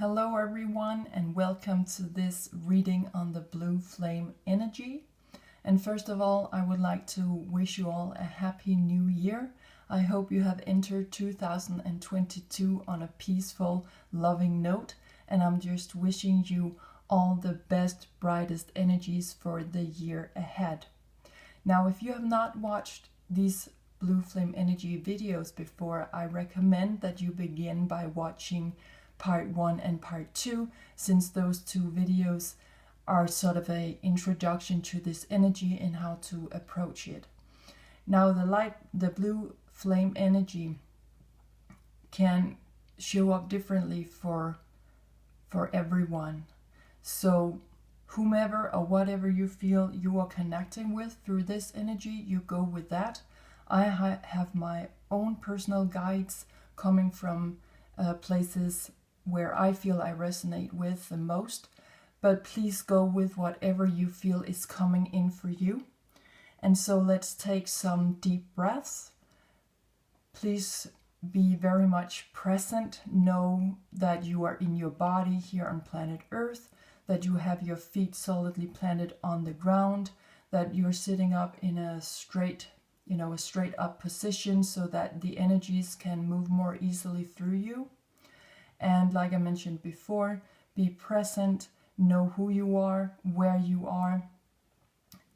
Hello everyone and welcome to this reading on the blue flame energy. And first of all, I would like to wish you all a happy new year. I hope you have entered 2022 on a peaceful, loving note, and I'm just wishing you all the best, brightest energies for the year ahead. Now, if you have not watched these blue flame energy videos before, I recommend that you begin by watching part 1 and part 2, since those two videos are sort of an introduction to this energy and how to approach it. Now, the blue flame energy can show up differently for everyone. So whomever or whatever you feel you are connecting with through this energy, you go with that. I have my own personal guides coming from places where I feel I resonate with the most, but please go with whatever you feel is coming in for you. And so let's take some deep breaths. Please be very much present. Know that you are in your body here on planet Earth, that you have your feet solidly planted on the ground, that you're sitting up in a straight up position so that the energies can move more easily through you. And like I mentioned before, be present, know who you are, where you are,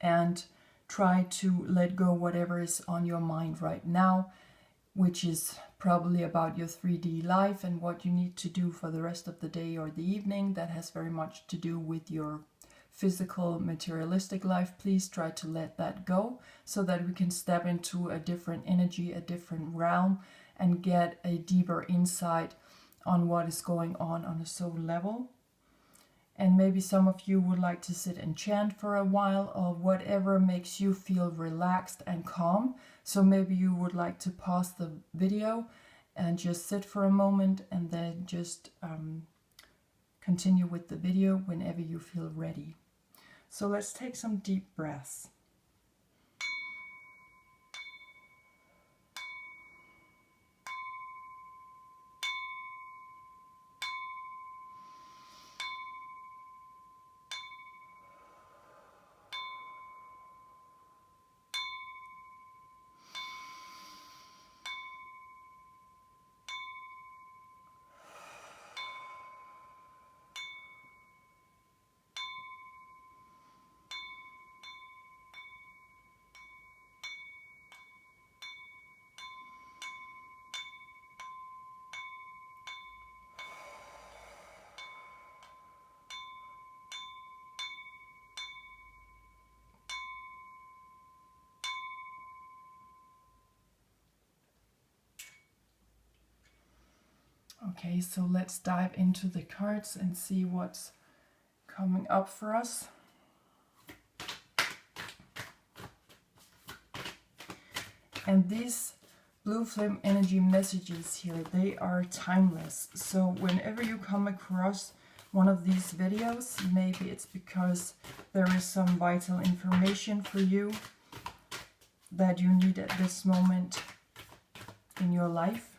and try to let go whatever is on your mind right now, which is probably about your 3D life and what you need to do for the rest of the day or the evening. That has very much to do with your physical, materialistic life. Please try to let that go so that we can step into a different energy, a different realm, and get a deeper insight on what is going on a soul level. And maybe some of you would like to sit and chant for a while, or whatever makes you feel relaxed and calm. So maybe you would like to pause the video and just sit for a moment and then just continue with the video whenever you feel ready. So let's take some deep breaths. Okay, so let's dive into the cards and see what's coming up for us. And these blue flame energy messages here, they are timeless. So whenever you come across one of these videos, maybe it's because there is some vital information for you that you need at this moment in your life.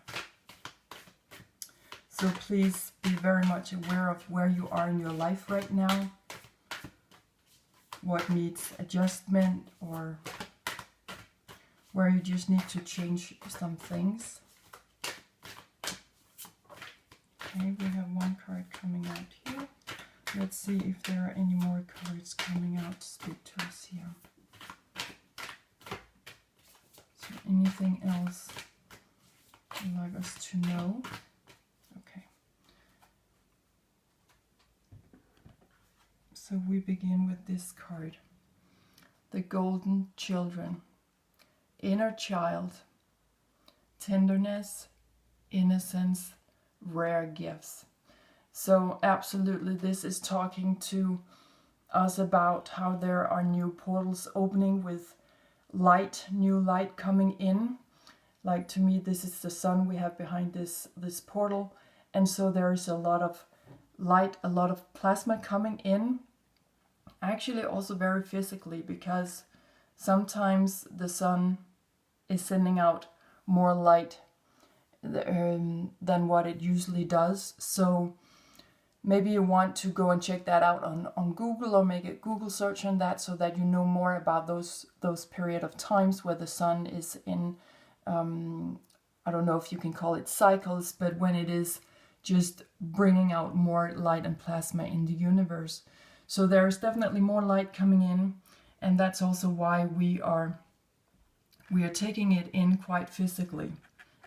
So please be very much aware of where you are in your life right now, what needs adjustment, or where you just need to change some things. Okay, we have one card coming out here. Let's see if there are any more cards coming out to speak to us here. Is there anything else you'd like us to know? Okay. So we begin with this card. The Golden Children. Inner child. Tenderness, innocence, rare gifts. So absolutely, this is talking to us about how there are new portals opening with light, new light coming in. Like, to me, this is the sun we have behind this portal. And so there is a lot of light, a lot of plasma coming in. Actually, also very physically, because sometimes the sun is sending out more light than what it usually does. So maybe you want to go and check that out on Google, or make a Google search on that, so that you know more about those period of times where the sun is in, I don't know if you can call it cycles, but when it is just bringing out more light and plasma in the universe. So there's definitely more light coming in, and that's also why we are taking it in quite physically.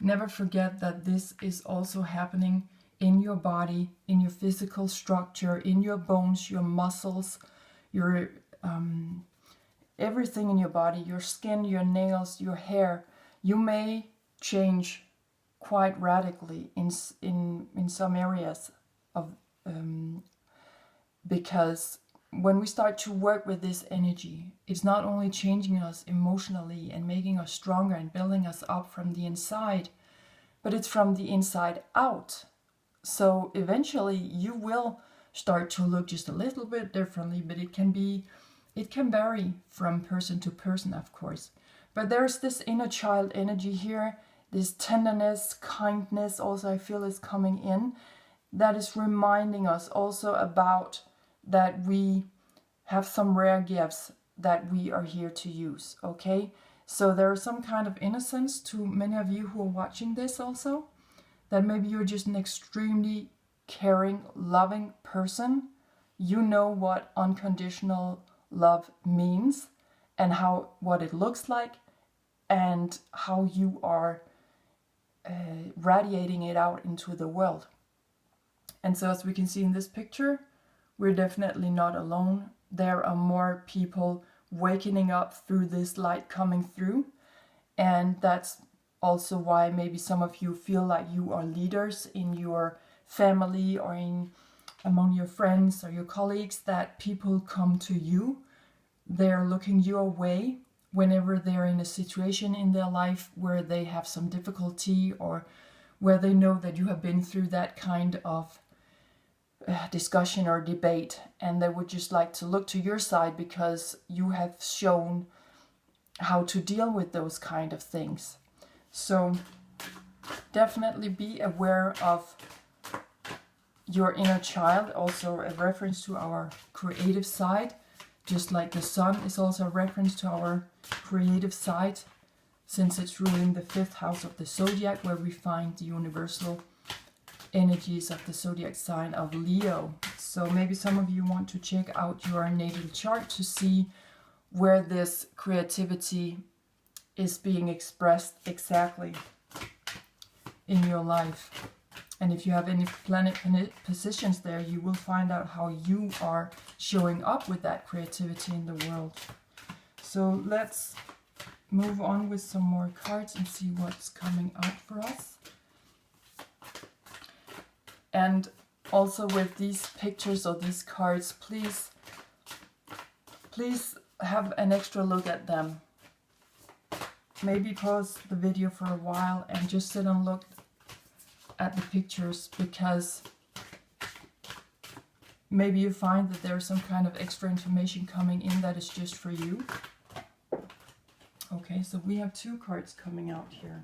Never forget that this is also happening in your body, in your physical structure, in your bones, your muscles, your everything in your body, your skin, your nails, your hair. You may change quite radically in some areas of because when we start to work with this energy, it's not only changing us emotionally and making us stronger and building us up from the inside, but it's from the inside out. So eventually you will start to look just a little bit differently, but it can vary from person to person, of course. But there's this inner child energy here, this tenderness, kindness also I feel is coming in, that is reminding us also about that we have some rare gifts that we are here to use, okay? So there is some kind of innocence to many of you who are watching this also, that maybe you're just an extremely caring, loving person. You know what unconditional love means and what it looks like, and how you are radiating it out into the world. And so as we can see in this picture, we're definitely not alone. There are more people waking up through this light coming through. And that's also why maybe some of you feel like you are leaders in your family or among your friends or your colleagues, that people come to you. They're looking your way whenever they're in a situation in their life where they have some difficulty, or where they know that you have been through that kind of discussion or debate, and they would just like to look to your side because you have shown how to deal with those kind of things. So definitely be aware of your inner child, also a reference to our creative side, just like the sun is also a reference to our creative side, since it's ruling the 5th house of the zodiac, where we find the universal energies of the zodiac sign of Leo. So maybe some of you want to check out your natal chart to see where this creativity is being expressed exactly in your life. And if you have any planet positions there, you will find out how you are showing up with that creativity in the world. So let's move on with some more cards and see what's coming out for us. And also with these pictures or these cards, please have an extra look at them. Maybe pause the video for a while and just sit and look at the pictures, because maybe you find that there's some kind of extra information coming in that is just for you. Okay, so we have 2 cards coming out here.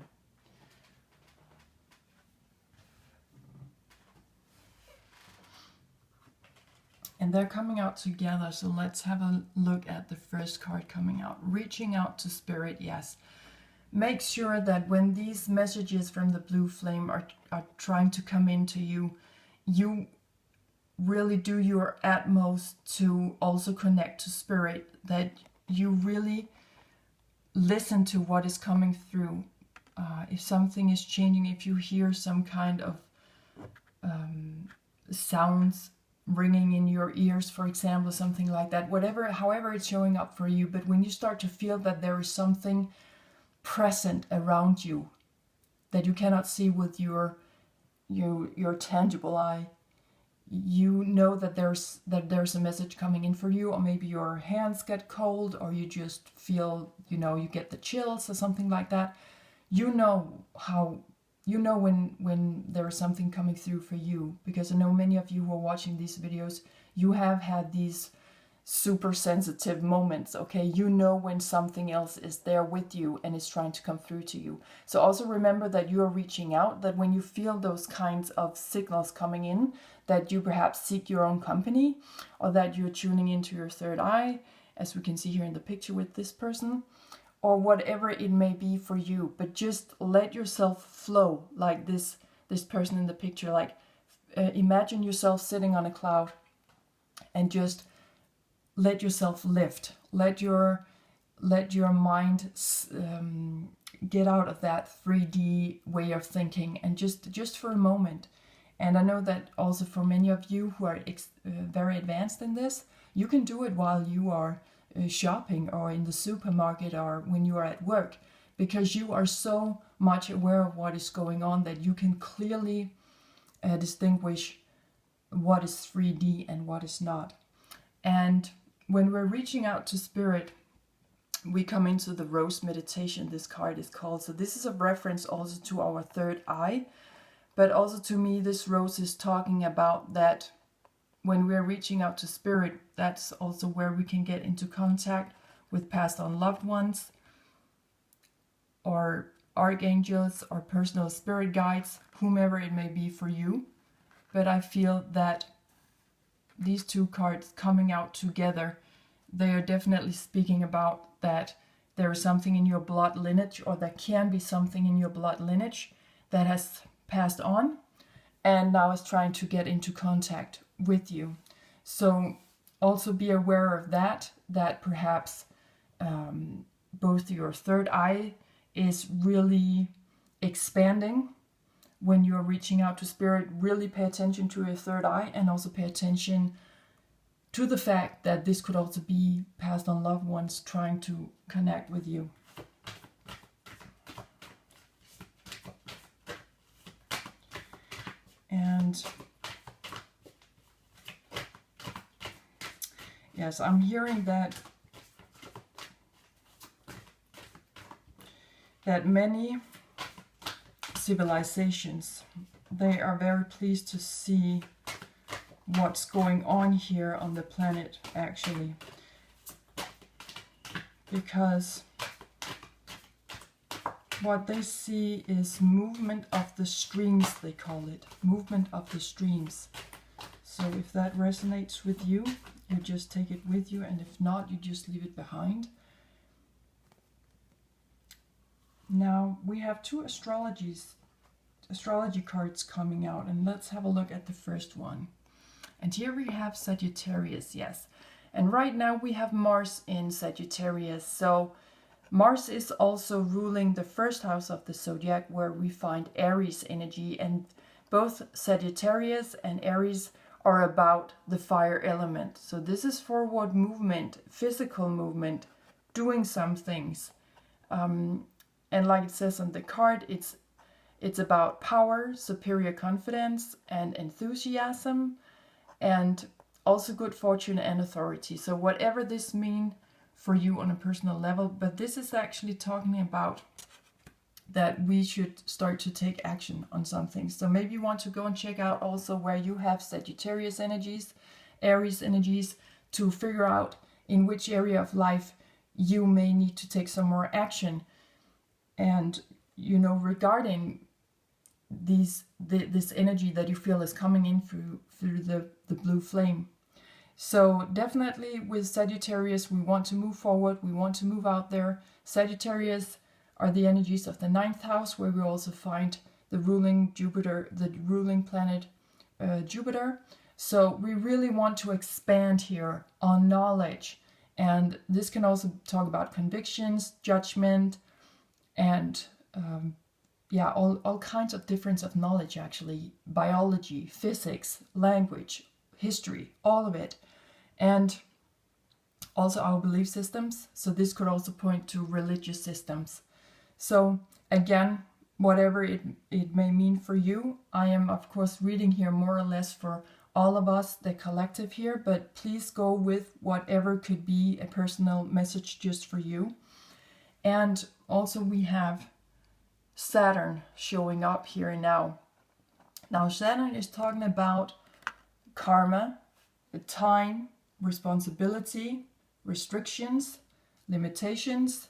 And they're coming out together, so let's have a look at the first card coming out. Reaching out to spirit, yes. Make sure that when these messages from the blue flame are trying to come into you, you really do your utmost to also connect to spirit, that you really listen to what is coming through. If something is changing, if you hear some kind of sounds ringing in your ears, for example, something like that, however it's showing up for you, but when you start to feel that there is something present around you that you cannot see with your tangible eye, you know that there's a message coming in for you, or maybe your hands get cold, or you just feel, you get the chills or something like that. You know when there is something coming through for you, because I know many of you who are watching these videos, you have had these super sensitive moments, okay? You know when something else is there with you and is trying to come through to you. So also remember that you are reaching out, that when you feel those kinds of signals coming in, that you perhaps seek your own company, or that you're tuning into your third eye, as we can see here in the picture with this person, or whatever it may be for you. But just let yourself flow like this person in the picture. Like imagine yourself sitting on a cloud and just let yourself lift. Let your mind get out of that 3D way of thinking, and just for a moment. And I know that also for many of you who are very advanced in this, you can do it while you are shopping or in the supermarket or when you are at work, because you are so much aware of what is going on that you can clearly distinguish what is 3D and what is not. And when we're reaching out to spirit, we come into the rose meditation, this card is called. So this is a reference also to our third eye, but also to me this rose is talking about that when we're reaching out to spirit, that's also where we can get into contact with passed on loved ones, or archangels, or personal spirit guides, whomever it may be for you. But I feel that these two cards coming out together, they are definitely speaking about that there is something in your blood lineage, or there can be something in your blood lineage that has passed on and now is trying to get into contact with you. So also be aware of that perhaps both your third eye is really expanding when you're reaching out to spirit. Really pay attention to your third eye, and also pay attention to the fact that this could also be passed on loved ones trying to connect with you. And yes, I'm hearing that many civilizations, they are very pleased to see what's going on here on the planet, actually, because what they see is movement of the streams, they call it, movement of the streams. So if that resonates with you, you just take it with you, and if not, you just leave it behind. Now we have two astrology cards coming out, and let's have a look at the first one. And here we have Sagittarius, yes. And right now we have Mars in Sagittarius. So Mars is also ruling the first house of the zodiac, where we find Aries energy. And both Sagittarius and Aries are about the fire element. So this is forward movement, physical movement, doing some things. And like it says on the card, it's about power, superior confidence, and enthusiasm, and also good fortune and authority. So whatever this means for you on a personal level, but this is actually talking about that we should start to take action on something. So maybe you want to go and check out also where you have Sagittarius energies, Aries energies, to figure out in which area of life you may need to take some more action. And, you know, regarding this energy that you feel is coming in through the blue flame. So definitely with Sagittarius, we want to move forward, we want to move out there. Sagittarius are the energies of the 9th house, where we also find the ruling Jupiter, the ruling planet Jupiter. So we really want to expand here on knowledge, and this can also talk about convictions, judgment, and all kinds of difference of knowledge, actually. Biology, physics, language, history, all of it. And also our belief systems. So this could also point to religious systems. So again, whatever it may mean for you, I am of course reading here more or less for all of us, the collective here, but please go with whatever could be a personal message just for you. And also we have Saturn showing up here now. Now Saturn is talking about karma, the time, responsibility, restrictions, limitations,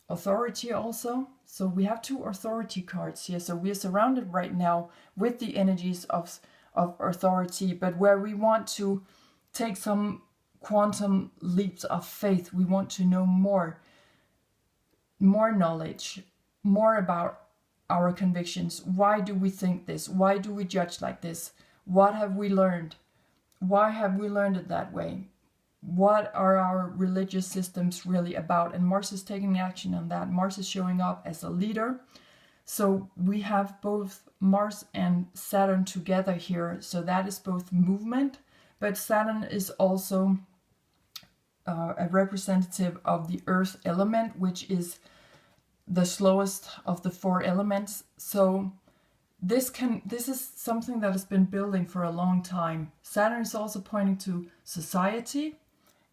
authority also. So we have 2 authority cards here. So we are surrounded right now with the energies of authority, but where we want to take some quantum leaps of faith. We want to know more knowledge, more about our convictions. Why do we think this? Why do we judge like this? What have we learned? Why have we learned it that way? What are our religious systems really about? And Mars is taking action on that. Mars is showing up as a leader. So we have both Mars and Saturn together here. So that is both movement, but Saturn is also a representative of the earth element, which is the slowest of the 4 elements. So this is something that has been building for a long time. Saturn is also pointing to society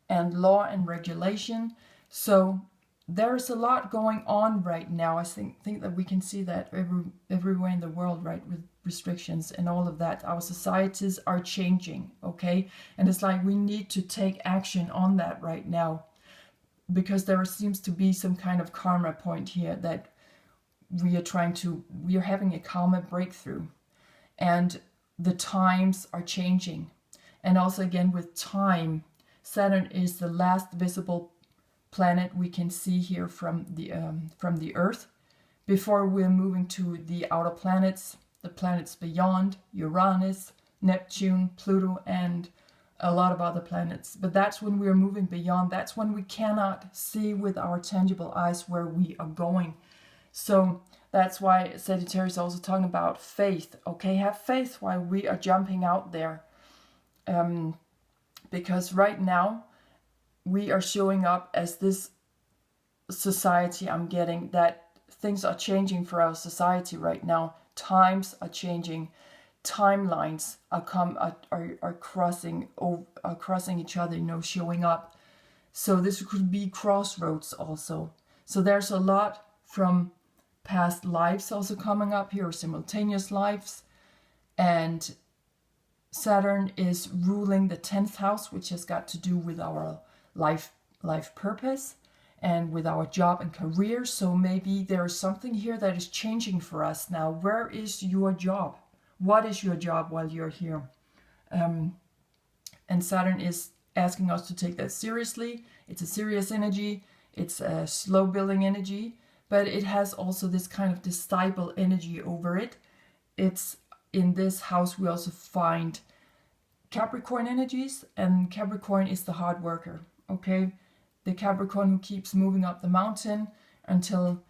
and law and regulation. So there's a lot going on right now. I think that we can see that everywhere in the world, right, with restrictions and all of that. Our societies are changing, okay? And it's like we need to take action on that right now, because there seems to be some kind of karma point here that we are having a karma breakthrough, and the times are changing. And also again with time, Saturn is the last visible planet we can see here from the Earth before we're moving to the outer planets, the planets beyond, Uranus, Neptune, Pluto, and a lot of other planets. But that's when we're moving beyond. That's when we cannot see with our tangible eyes where we are going. So that's why Sagittarius is also talking about faith. Okay, have faith while we are jumping out there. Because right now we are showing up as this society. I'm getting that things are changing for our society right now. Times are changing. Timelines are crossing each other, showing up. So this could be crossroads also. So there's a lot from past lives also coming up here, simultaneous lives. And Saturn is ruling the 10th house, which has got to do with our life purpose and with our job and career. So maybe there's something here that is changing for us now. Where is your job? What is your job while you're here? And Saturn is asking us to take that seriously. It's a serious energy. It's a slow building energy, but it has also this kind of disciple energy over it. It's in this house we also find Capricorn energies, and Capricorn is the hard worker, okay? The Capricorn who keeps moving up the mountain until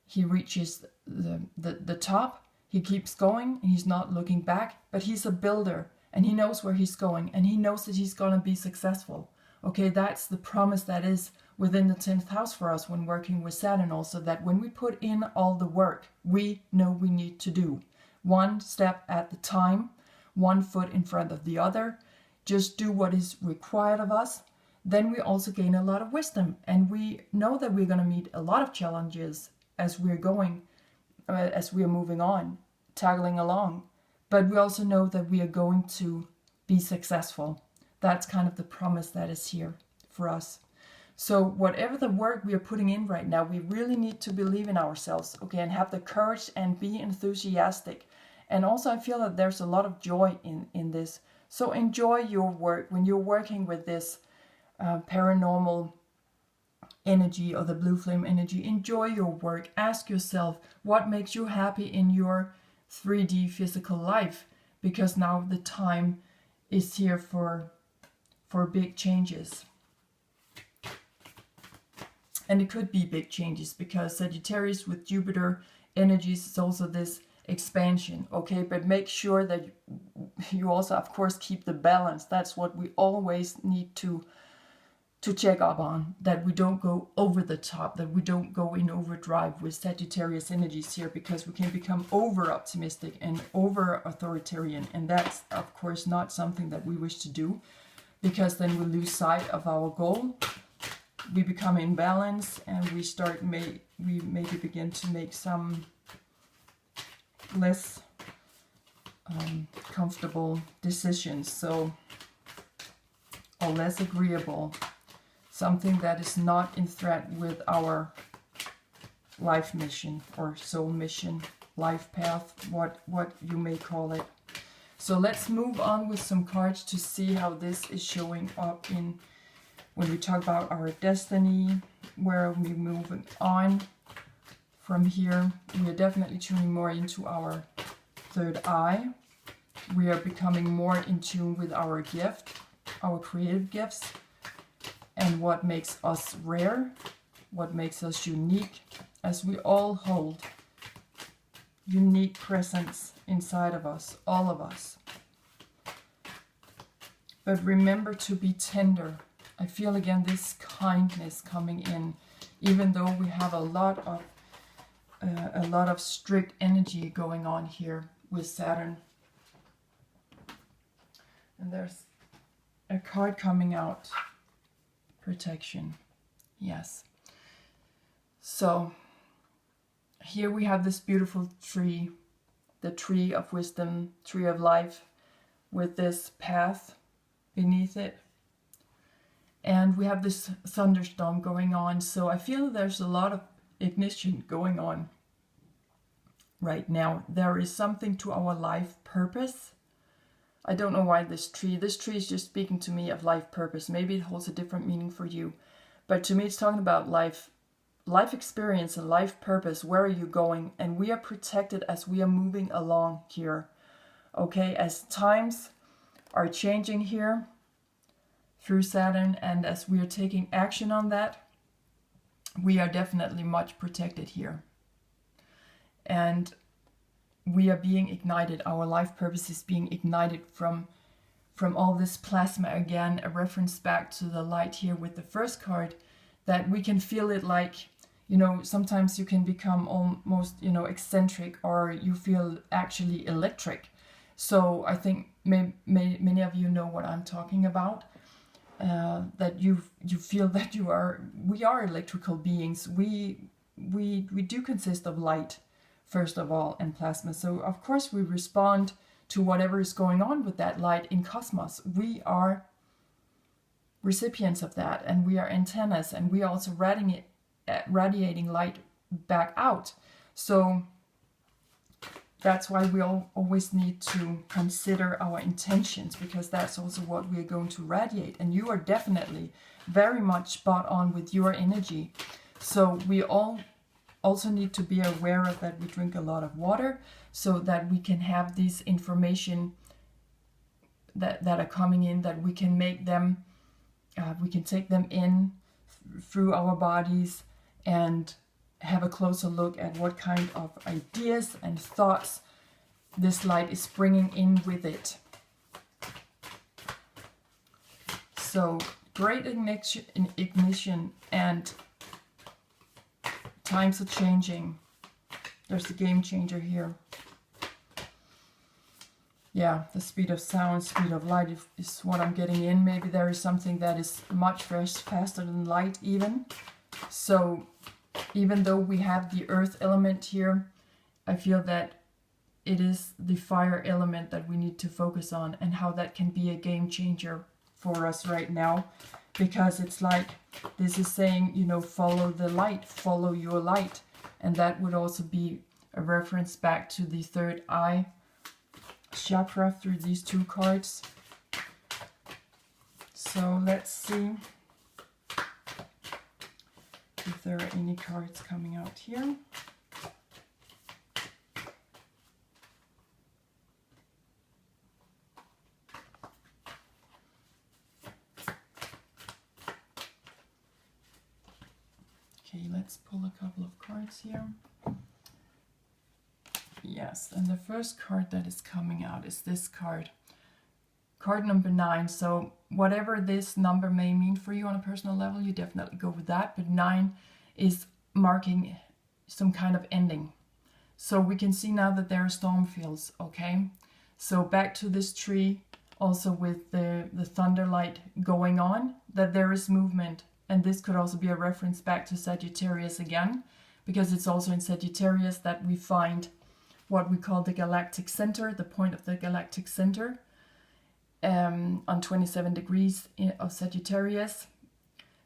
he reaches the top. He keeps going and he's not looking back, but he's a builder and he knows where he's going and he knows that he's going to be successful. Okay, that's the promise that is within the 10th house for us when working with Saturn also, that when we put in all the work we know we need to do, one step at a time, one foot in front of the other, just do what is required of us, then we also gain a lot of wisdom, and we know that we're going to meet a lot of challenges as we're going, as we are moving on, tagging along. But we also know that we are going to be successful. That's kind of the promise that is here for us. So whatever the work we are putting in right now, we really need to believe in ourselves, okay, and have the courage and be enthusiastic. And also I feel that there's a lot of joy in this. So enjoy your work when you're working with this paranormal energy or the blue flame energy. Enjoy your work. Ask yourself what makes you happy in your 3D physical life, because now the time is here for big changes. And it could be big changes because Sagittarius with Jupiter energies is also this expansion, okay? But make sure that you also, of course, keep the balance. That's what we always need to check up on, that we don't go over the top, that we don't go in overdrive with Sagittarius energies here, because we can become over optimistic and over authoritarian, and that's of course not something that we wish to do, because then we lose sight of our goal. We become imbalanced and we start we maybe begin to make some less comfortable decisions. So or less agreeable, something that is not in threat with our life mission or soul mission, life path, what you may call it. So let's move on with some cards to see how this is showing up in when we talk about our destiny, where we're moving on from here. We are definitely tuning more into our third eye. We are becoming more in tune with our gift, our creative gifts, and what makes us rare, what makes us unique, as we all hold unique presence inside of us, all of us. But remember to be tender. I feel again this kindness coming in, even though we have a lot of strict energy going on here with Saturn. And there's a card coming out, protection. Yes. So here we have this beautiful tree, the tree of wisdom, tree of life, with this path beneath it. And we have this thunderstorm going on. So I feel there's a lot of ignition going on right now. There is something to our life purpose. I don't know why this tree is just speaking to me of life purpose. Maybe it holds a different meaning for you. But to me, it's talking about life experience and life purpose. Where are you going? And we are protected as we are moving along here. Okay, as times are changing here through Saturn, and as we are taking action on that, we are definitely much protected here. And we are being ignited. Our life purpose is being ignited from all this plasma. Again, a reference back to the light here with the first card, that we can feel it like, you know, sometimes you can become almost, you know, eccentric, or you feel actually electric. So I think many of you know what I'm talking about. That you feel that we are electrical beings. We do consist of light, first of all, and plasma. So of course we respond to whatever is going on with that light in cosmos. We are recipients of that, and we are antennas, and we are also radiating light back out. So that's why we always need to consider our intentions, because that's also what we're going to radiate. And you are definitely very much spot on with your energy. So we all also need to be aware of that. We drink a lot of water so that we can have these information that are coming in, that we can make them, we can take them in through our bodies and have a closer look at what kind of ideas and thoughts this light is bringing in with it. So great ignition, and times are changing. There's a game changer here. Yeah, the speed of sound, speed of light is what I'm getting in. Maybe there is something that is much faster than light even. So even though we have the earth element here, I feel that it is the fire element that we need to focus on, and how that can be a game changer for us right now. Because it's like, this is saying, you know, follow the light, follow your light. And that would also be a reference back to the third eye chakra through these two cards. So let's see if there are any cards coming out here. Okay, let's pull a couple of cards here. Yes, and the first card that is coming out is this card. Card number 9. So whatever this number may mean for you on a personal level, you definitely go with that. But 9 is marking some kind of ending. So we can see now that there are storm fields, okay? So back to this tree, also with the thunder light going on, that there is movement. And this could also be a reference back to Sagittarius again, because it's also in Sagittarius that we find what we call the galactic center, the point of the galactic center. on 27 degrees of Sagittarius.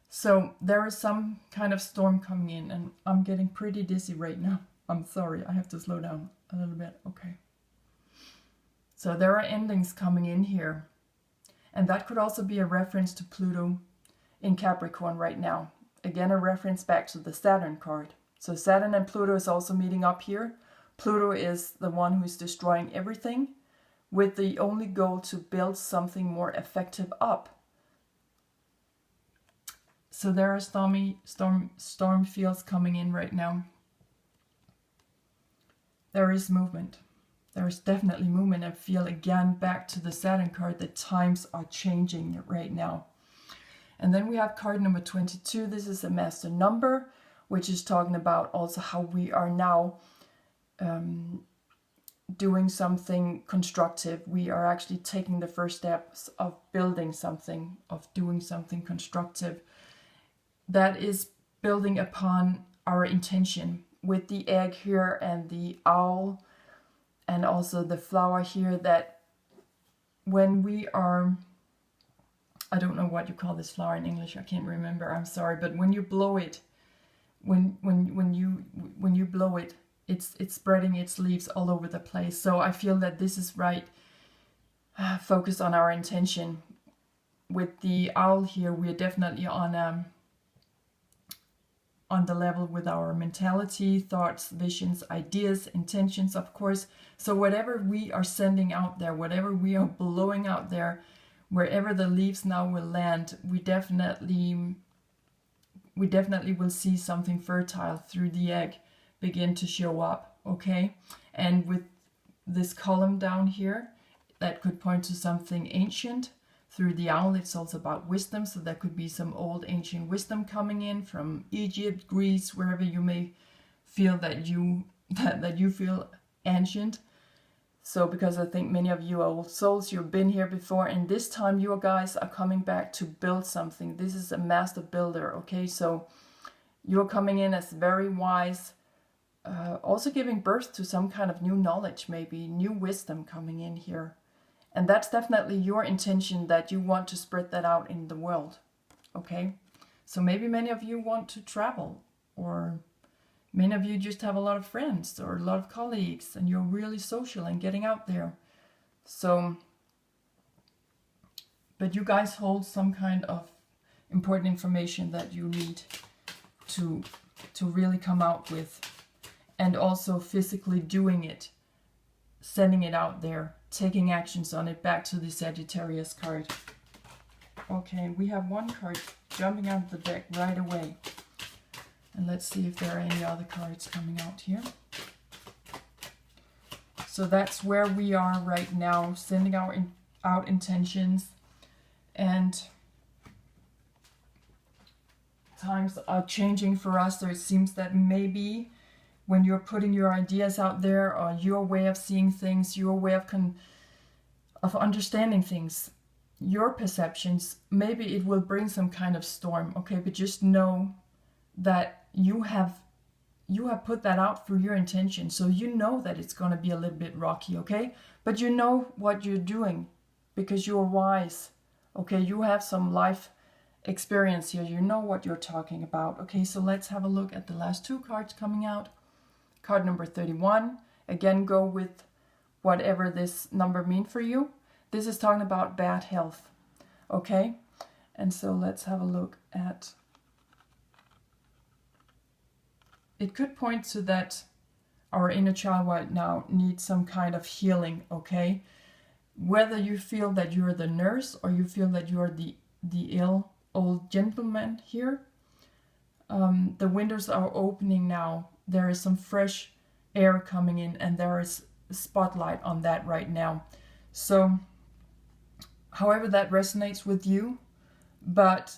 So there is some kind of storm coming in, and I'm getting pretty dizzy right now. I'm sorry, I have to slow down a little bit. Okay. So there are endings coming in here. And that could also be a reference to Pluto in Capricorn right now. Again, a reference back to the Saturn card. So Saturn and Pluto is also meeting up here. Pluto is the one who's destroying everything with the only goal to build something more effective up. So there are storm fields coming in right now. There is movement. There is definitely movement. I feel again back to the Saturn card that times are changing right now. And then we have card number 22. This is a master number, which is talking about also how we are now doing something constructive. We are actually taking the first steps of building something, of doing something constructive. That is building upon our intention with the egg here and the owl and also the flower here, that when we are, I don't know what you call this flower in English, I can't remember, I'm sorry, but when you blow it, when you blow it, it's spreading its leaves all over the place. So I feel that this is right. Focus on our intention. With the owl here, we are definitely on the level with our mentality, thoughts, visions, ideas, intentions, of course. So whatever we are sending out there, whatever we are blowing out there, wherever the leaves now will land, we definitely will see something fertile through the egg begin to show up, okay? And with this column down here, that could point to something ancient. Through the owl, it's also about wisdom, so there could be some old ancient wisdom coming in from Egypt, Greece, wherever you may feel that you feel ancient. So because I think many of you are old souls, you've been here before, and this time you guys are coming back to build something. This is a master builder, okay? So you're coming in as very wise, also giving birth to some kind of new knowledge, maybe new wisdom coming in here. And that's definitely your intention, that you want to spread that out in the world, okay? So maybe many of you want to travel, or many of you just have a lot of friends or a lot of colleagues, and you're really social and getting out there. So, but you guys hold some kind of important information that you need to really come out with, and also physically doing it, sending it out there, taking actions on it. Back to the Sagittarius card. Okay, we have one card jumping out of the deck right away. And let's see if there are any other cards coming out here. So that's where we are right now, sending out intentions. And times are changing for us. So it seems that maybe when you're putting your ideas out there, or your way of seeing things, your way of understanding things, your perceptions, maybe it will bring some kind of storm, okay? But just know that you have put that out through your intention, so you know that it's going to be a little bit rocky, okay? But you know what you're doing because you're wise, okay? You have some life experience here. You know what you're talking about, okay? So let's have a look at the last two cards coming out. Card number 31. Again, go with whatever this number means for you. This is talking about bad health, okay? And so let's have a look at... It could point to that our inner child right now needs some kind of healing, okay? Whether you feel that you're the nurse or you feel that you're the ill old gentleman here, the windows are opening now. There is some fresh air coming in, and there is a spotlight on that right now. So, however that resonates with you, but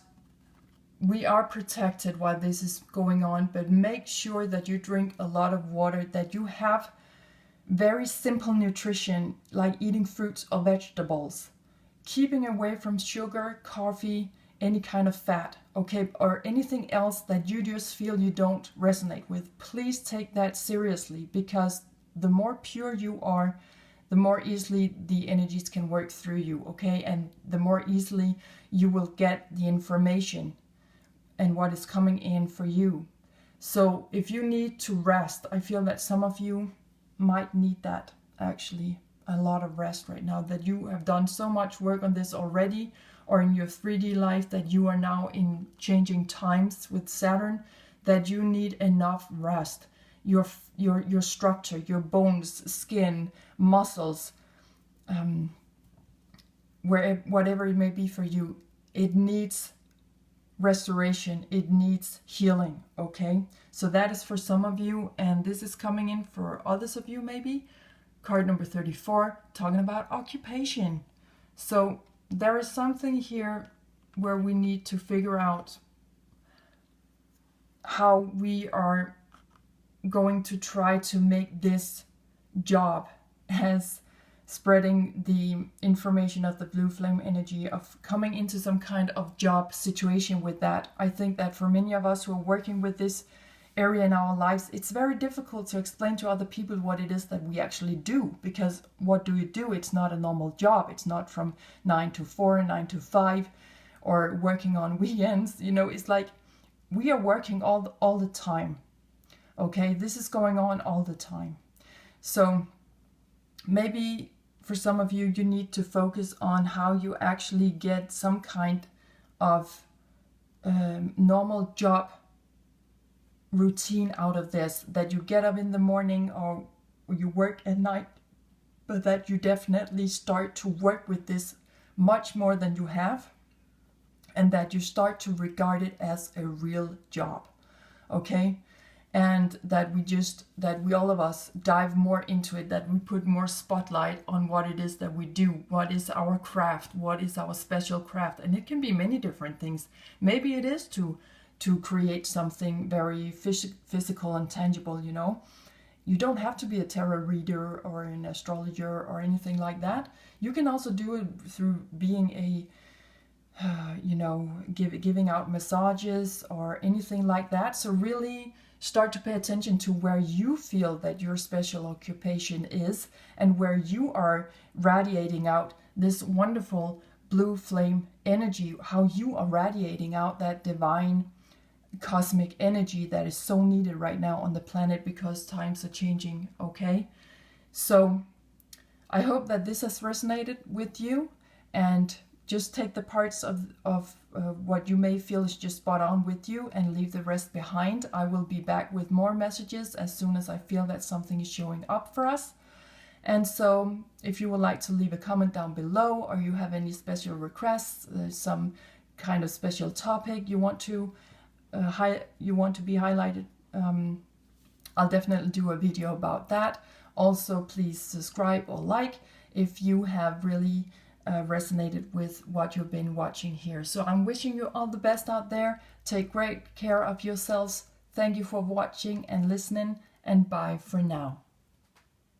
we are protected while this is going on. But make sure that you drink a lot of water, that you have very simple nutrition, like eating fruits or vegetables, keeping away from sugar, coffee, any kind of fat, okay, or anything else that you just feel you don't resonate with. Please take that seriously, because the more pure you are, the more easily the energies can work through you, okay? And the more easily you will get the information and what is coming in for you. So if you need to rest, I feel that some of you might need that, actually, a lot of rest right now, that you have done so much work on this already, or in your 3D life, that you are now in changing times with Saturn, that you need enough rest. Your structure, your bones, skin, muscles, whatever it may be for you, it needs restoration, it needs healing, okay? So that is for some of you, and this is coming in for others of you maybe. Card number 34, talking about occupation. So there is something here where we need to figure out how we are going to try to make this job as spreading the information of the blue flame energy, of coming into some kind of job situation with that. I think that for many of us who are working with this area in our lives, it's very difficult to explain to other people what it is that we actually do, because what do you do? It's not a normal job. It's not from 9 to 4, 9 to 5, or working on weekends. You know, it's like we are working all the time. Okay, this is going on all the time. So maybe for some of you, you need to focus on how you actually get some kind of normal job routine out of this, that you get up in the morning or you work at night, but that you definitely start to work with this much more than you have, and that you start to regard it as a real job, okay? And that we all of us dive more into it, that we put more spotlight on what it is that we do, what is our craft, what is our special craft. And it can be many different things. Maybe it is to create something very physical and tangible, you know. You don't have to be a tarot reader or an astrologer or anything like that. You can also do it through being a giving out massages or anything like that. So really start to pay attention to where you feel that your special occupation is, and where you are radiating out this wonderful blue flame energy, how you are radiating out that divine cosmic energy that is so needed right now on the planet, because times are changing, okay? So I hope that this has resonated with you, and just take the parts of what you may feel is just spot on with you and leave the rest behind. I will be back with more messages as soon as I feel that something is showing up for us. And so if you would like to leave a comment down below, or you have any special requests, some kind of special topic you want to be highlighted, I'll definitely do a video about that. Also, please subscribe or like if you have really resonated with what you've been watching here. So I'm wishing you all the best out there. Take great care of yourselves. Thank you for watching and listening, and bye for now.